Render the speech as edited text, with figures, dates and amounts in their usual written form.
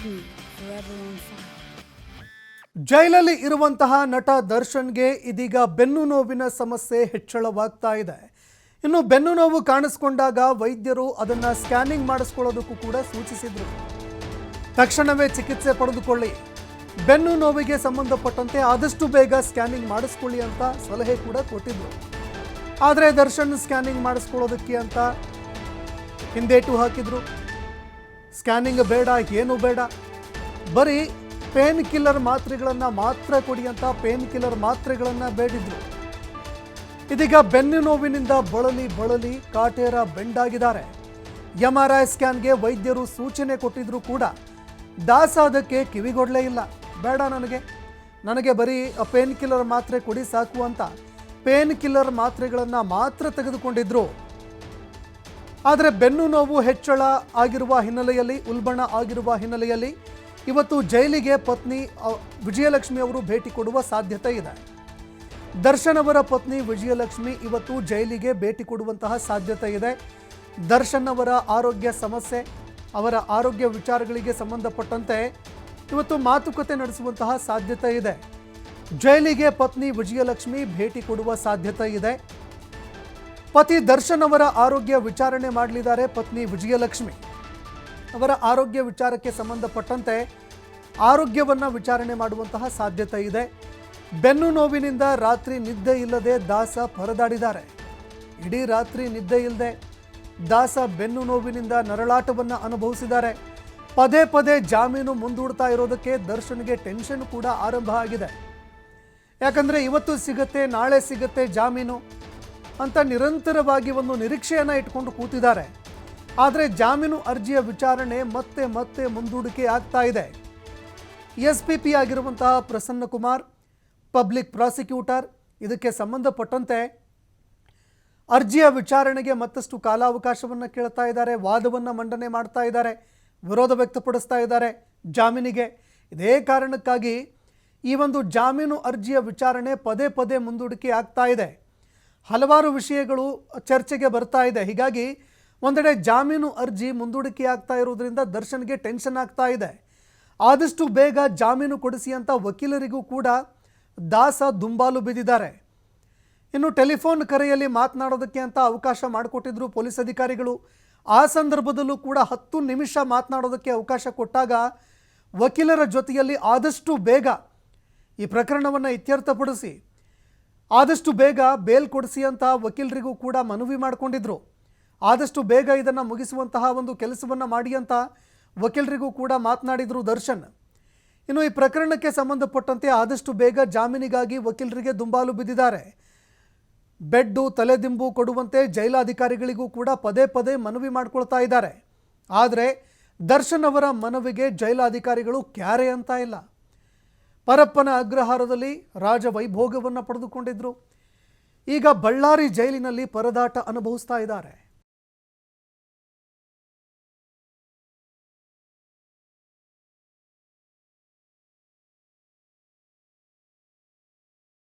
hidden, forever on fire. ಜೈಲಲ್ಲಿ ಇರುವಂತಹ ನಟ ದರ್ಶನ್ಗೆ ಇದೀಗ ಬೆನ್ನು ನೋವಿನ ಸಮಸ್ಯೆ ಹೆಚ್ಚಳವಾಗ್ತಾ ಇದೆ. ಇನ್ನು ಬೆನ್ನು ನೋವು ಕಾಣಿಸಿಕೊಂಡಾಗ ವೈದ್ಯರು ಅದನ್ನ ಸ್ಕ್ಯಾನಿಂಗ್ ಮಾಡಿಸ್ಕೊಳ್ಳೋದಕ್ಕೂ ಕೂಡ ಸೂಚಿಸಿದ್ರು. ತಕ್ಷಣವೇ ಚಿಕಿತ್ಸೆ ಪಡೆದುಕೊಳ್ಳಿ, ಬೆನ್ನು ನೋವಿಗೆ ಸಂಬಂಧಪಟ್ಟಂತೆ ಆದಷ್ಟು ಬೇಗ ಸ್ಕ್ಯಾನಿಂಗ್ ಮಾಡಿಸ್ಕೊಳ್ಳಿ ಅಂತ ಸಲಹೆ ಕೂಡ ಕೊಟ್ಟಿದ್ರು. ಆದರೆ ದರ್ಶನ್ ಸ್ಕ್ಯಾನಿಂಗ್ ಮಾಡಿಸ್ಕೊಳ್ಳೋದಕ್ಕೆ ಅಂತ ಹಿಂದೇಟು ಹಾಕಿದ್ರು. ಸ್ಕ್ಯಾನಿಂಗ್ ಬೇಡ, ಏನು ಬೇಡ, ಬರೀ ಪೇನ್ ಕಿಲ್ಲರ್ ಮಾತ್ರೆಗಳನ್ನು ಮಾತ್ರ ಕೊಡಿ ಅಂತ ಪೇನ್ ಕಿಲ್ಲರ್ ಮಾತ್ರೆಗಳನ್ನು ಬೇಡಿದ್ರು. ಇದೀಗ ಬೆನ್ನು ನೋವಿನಿಂದ ಬಳಲಿ ಕಾಟೇರ ಬೆಂಡಾಗಿದ್ದಾರೆ. MRI ಸ್ಕ್ಯಾನ್ಗೆ ವೈದ್ಯರು ಸೂಚನೆ ಕೊಟ್ಟಿದ್ರು ಕೂಡ ದಾಸ ಅದಕ್ಕೆ ಕಿವಿಗೊಡಲೇ ಇಲ್ಲ. ಬೇಡ, ನನಗೆ ಬರೀ ಪೇನ್ ಕಿಲ್ಲರ್ ಮಾತ್ರೆ ಕೊಡಿ ಸಾಕು ಅಂತ ಪೇನ್ ಕಿಲ್ಲರ್ ಮಾತ್ರೆಗಳನ್ನು ಮಾತ್ರ ತೆಗೆದುಕೊಂಡಿದ್ರು. ಆದರೆ ಬೆನ್ನು ನೋವು ಹೆಚ್ಚಳ ಆಗಿರುವ ಹಿನ್ನೆಲೆಯಲ್ಲಿ, ಉಲ್ಬಣ ಆಗಿರುವ ಹಿನ್ನೆಲೆಯಲ್ಲಿ ಇವತ್ತು ಜೈಲಿಗೆ ಪತ್ನಿ ವಿಜಯಲಕ್ಷ್ಮಿ ಅವರು ಭೇಟಿ ಕೊಡುವ ಸಾಧ್ಯತೆ ಇದೆ. ದರ್ಶನ್ ಅವರ ಪತ್ನಿ ವಿಜಯಲಕ್ಷ್ಮಿ ಇವತ್ತು ಜೈಲಿಗೆ ಭೇಟಿ ಕೊಡುವಂತಹ ಸಾಧ್ಯತೆ ಇದೆ. ದರ್ಶನ್ ಅವರ ಆರೋಗ್ಯ ಸಮಸ್ಯೆ, ಅವರ ಆರೋಗ್ಯ ವಿಚಾರಗಳಿಗೆ ಸಂಬಂಧಪಟ್ಟಂತೆ ಇವತ್ತು ಮಾತುಕತೆ ನಡೆಸುವಂತಹ ಸಾಧ್ಯತೆ ಇದೆ. ಜೈಲಿಗೆ ಪತ್ನಿ ವಿಜಯಲಕ್ಷ್ಮಿ ಭೇಟಿ ಕೊಡುವ ಸಾಧ್ಯತೆ ಇದೆ. ಪತಿ ದರ್ಶನ್ ಅವರ ಆರೋಗ್ಯ ವಿಚಾರಣೆ ಮಾಡಲಿದ್ದಾರೆ ಪತ್ನಿ ವಿಜಯಲಕ್ಷ್ಮಿ. ಅವರ ಆರೋಗ್ಯ ವಿಚಾರಕ್ಕೆ ಸಂಬಂಧಪಟ್ಟಂತೆ ಆರೋಗ್ಯವನ್ನು ವಿಚಾರಣೆ ಮಾಡುವಂತಹ ಸಾಧ್ಯತೆ ಇದೆ. ಬೆನ್ನು ನೋವಿನಿಂದ ರಾತ್ರಿ ನಿದ್ದೆ ಇಲ್ಲದೆ ದಾಸ ಪರದಾಡಿದ್ದಾರೆ. ಇಡೀ ರಾತ್ರಿ ನಿದ್ದೆ ಇಲ್ಲದೆ ದಾಸ ಬೆನ್ನು ನೋವಿನಿಂದ ನರಳಾಟವನ್ನು ಅನುಭವಿಸಿದ್ದಾರೆ. ಪದೇ ಪದೇ ಜಾಮೀನು ಮುಂದೂಡ್ತಾ ಇರೋದಕ್ಕೆ ದರ್ಶನ್ಗೆ ಟೆನ್ಷನ್ ಕೂಡ ಆರಂಭ ಆಗಿದೆ. ಯಾಕಂದರೆ ಇವತ್ತು ಸಿಗತ್ತೆ, ನಾಳೆ ಸಿಗತ್ತೆ ಜಾಮೀನು ಅಂತ ನಿರಂತರವಾಗಿ ಒಂದು ನಿರೀಕ್ಷೆಯನ್ನು ಇಟ್ಕೊಂಡು ಕೂತಿದ್ದಾರೆ. ಆದರೆ ಜಾಮೀನು ಅರ್ಜಿಯ ವಿಚಾರಣೆ ಮತ್ತೆ ಮುಂದೂಡಿಕೆ ಆಗ್ತಾ ಇದೆ. SPP ಆಗಿರುವಂತಹ ಪ್ರಸನ್ನ ಕುಮಾರ್, ಪಬ್ಲಿಕ್ ಪ್ರಾಸಿಕ್ಯೂಟರ್, ಇದಕ್ಕೆ ಸಂಬಂಧಪಟ್ಟಂತೆ ಅರ್ಜಿಯ ವಿಚಾರಣೆಗೆ ಮತ್ತಷ್ಟು ಕಾಲಾವಕಾಶವನ್ನು ಕೇಳ್ತಾ ಇದ್ದಾರೆ. ವಾದವನ್ನು ಮಂಡನೆ ಮಾಡ್ತಾ ಇದ್ದಾರೆ, ವಿರೋಧ ವ್ಯಕ್ತಪಡಿಸ್ತಾ ಇದ್ದಾರೆ ಜಾಮೀನಿಗೆ. ಇದೇ ಕಾರಣಕ್ಕಾಗಿ ಈ ಒಂದು ಜಾಮೀನು ಅರ್ಜಿಯ ವಿಚಾರಣೆ ಪದೇ ಮುಂದೂಡಿಕೆ ಆಗ್ತಾ ಇದೆ. ಹಲವಾರು ವಿಷಯಗಳು ಚರ್ಚೆಗೆ ಬರ್ತಾ ಇದೆ. ಹೀಗಾಗಿ ಒಂದೆಡೆ ಜಾಮೀನು ಅರ್ಜಿ ಮುಂದೂಡಿಕೆ ಆಗ್ತಾ ಇರೋದ್ರಿಂದ ದರ್ಶನ್ಗೆ ಟೆನ್ಷನ್ ಆಗ್ತಾ ಇದೆ. ಆದಷ್ಟು ಬೇಗ ಜಾಮೀನು ಕೊಡಿಸಿ ಅಂತ ವಕೀಲರಿಗೂ ಕೂಡ ದಾಸ ದುಂಬಾಲು ಬಿದ್ದಿದ್ದಾರೆ. ಇನ್ನು ಟೆಲಿಫೋನ್ ಕರೆಯಲ್ಲಿ ಮಾತನಾಡೋದಕ್ಕೆ ಅಂತ ಅವಕಾಶ ಮಾಡಿಕೊಟ್ಟಿದ್ರು ಪೊಲೀಸ್ ಅಧಿಕಾರಿಗಳು. ಆ ಸಂದರ್ಭದಲ್ಲೂ ಕೂಡ 10 ನಿಮಿಷ ಮಾತನಾಡೋದಕ್ಕೆ ಅವಕಾಶ ಕೊಟ್ಟಾಗ ವಕೀಲರ ಜೊತೆಯಲ್ಲಿ ಆದಷ್ಟು ಬೇಗ ಈ ಪ್ರಕರಣವನ್ನು ಇತ್ಯರ್ಥಪಡಿಸಿ ಆದಷ್ಟು ಬೇಗ ಬೇಲ್ ಕೊಡಿಸಿ ಅಂತ ವಕೀಲರಿಗೂ ಕೂಡ ಮನವಿ ಮಾಡಿಕೊಂಡಿದ್ರು. ಆದಷ್ಟು ಬೇಗ ಇದನ್ನು ಮುಗಿಸುವಂತಹ ಒಂದು ಕೆಲಸವನ್ನು ಮಾಡಿ ಅಂತ ವಕೀಲರಿಗೂ ಕೂಡ ಮಾತನಾಡಿದರು ದರ್ಶನ್. ಇನ್ನು ಈ ಪ್ರಕರಣಕ್ಕೆ ಸಂಬಂಧಪಟ್ಟಂತೆ ಆದಷ್ಟು ಬೇಗ ಜಾಮೀನಿಗಾಗಿ ವಕೀಲರಿಗೆ ದುಂಬಾಲು ಬಿದ್ದಿದ್ದಾರೆ. ಬೆಡ್ಡು, ತಲೆದಿಂಬು ಕೊಡುವಂತೆ ಜೈಲಾಧಿಕಾರಿಗಳಿಗೂ ಕೂಡ ಪದೇ ಮನವಿ ಮಾಡಿಕೊಳ್ತಾ ಇದ್ದಾರೆ. ಆದರೆ ದರ್ಶನ್ ಅವರ ಮನವಿಗೆ ಜೈಲಾಧಿಕಾರಿಗಳು ಕ್ಯಾರೆ ಅಂತ ಇಲ್ಲ. ಪರಪ್ಪನ ಅಗ್ರಹಾರದಲ್ಲಿ ರಾಜವೈಭೋಗವನ್ನು ಪಡೆದುಕೊಂಡಿದ್ರು. ಈಗ ಬಳ್ಳಾರಿ ಜೈಲಿನಲ್ಲಿ ಪರದಾಟ ಅನುಭವಿಸ್ತಾ ಇದ್ದಾರೆ.